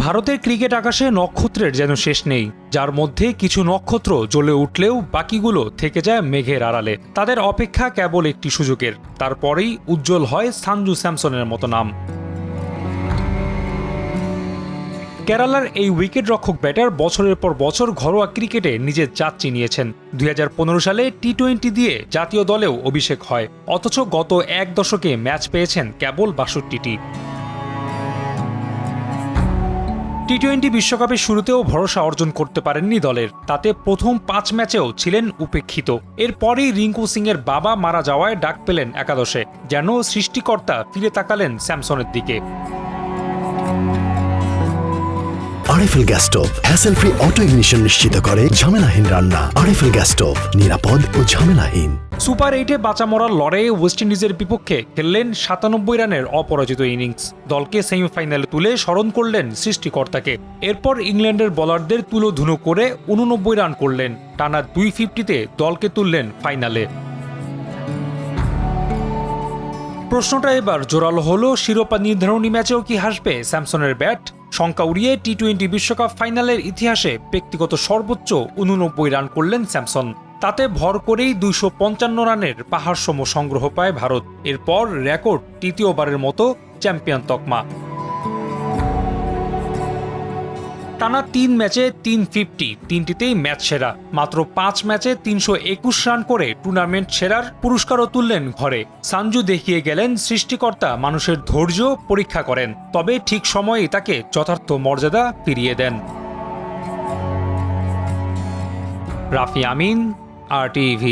ভারতের ক্রিকেট আকাশে নক্ষত্রের যেন শেষ নেই, যার মধ্যে কিছু নক্ষত্র জ্বলে উঠলেও বাকিগুলো থেকে যায় মেঘের আড়ালে। তাদের অপেক্ষা কেবল একটি সুযোগের, তারপরেই উজ্জ্বল হয় সঞ্জু স্যামসনের মতো নাম। কেরালার এই উইকেট রক্ষক ব্যাটার বছরের পর বছর ঘরোয়া ক্রিকেটে নিজের জাত চিনিয়েছেন। ২০১৫ সালে টি-20 দিয়ে জাতীয় দলেও অভিষেক হয়, অথচ গত এক দশকে ম্যাচ পেয়েছেন কেবল ৬২টি। টি-20 বিশ্বকাপের শুরুতেও ভরসা অর্জন করতে পারেননি দলের, তাতে প্রথম ৫ ম্যাচেও ছিলেন উপেক্ষিত। এরপরই রিঙ্কু সিংয়ের বাবা মারা যাওয়ায় ডাক পেলেন একাদশে, যেন সৃষ্টিকর্তা ফিরে তাকালেন স্যামসনের দিকে। RFL gas stove hassle free auto ignition নিশ্চিত করে ঝামেলাহীন রান্না। আরএফএল গ্যাস স্টোভ, নিরাপদ ও ঝামেলাহীন। সুপার 8-এ বাঁচা মরার লড়াইয়ে ওয়েস্ট ইন্ডিজের বিপক্ষে খেললেন ৯৭ রানের অপরাজিত ইনিংস। দলকে সেমিফাইনালে তুলে স্মরণ করলেন সৃষ্টিকর্তাকে। এরপর ইংল্যান্ডের বোলারদের তুলোধুনো করে ৮৯ রান করলেন। টানা ২50-তে দলকে তুললেন ফাইনালে। প্রশ্নটা এবার জোরালো হলো, শিরোপা নির্ধারণী ম্যাচেও কি হাসবে স্যামসনের ব্যাট? শঙ্কা উড়িয়ে টি-20 বিশ্বকাপ ফাইনালের ইতিহাসে ব্যক্তিগত সর্বোচ্চ ৮৯ রান করলেন স্যামসন। তাতে ভর করেই ২৫৫ রানের পাহাড়সম সংগ্রহ পায় ভারত। এরপর রেকর্ড তৃতীয়বারের মতো চ্যাম্পিয়ন তকমা। টানা ৩ ম্যাচে ৩50, তিনটিতেই ম্যাচ সেরা। মাত্র ৫ ম্যাচে ৩২১ রান করে টুর্নামেন্ট সেরার পুরস্কারও তুললেন ঘরে। সঞ্জু দেখিয়ে গেলেন সৃষ্টিকর্তা মানুষের ধৈর্য পরীক্ষা করেন, তবে ঠিক সময়েই তাকে যথার্থ মর্যাদা ফিরিয়ে দেন। রাফি আমিন, RTV।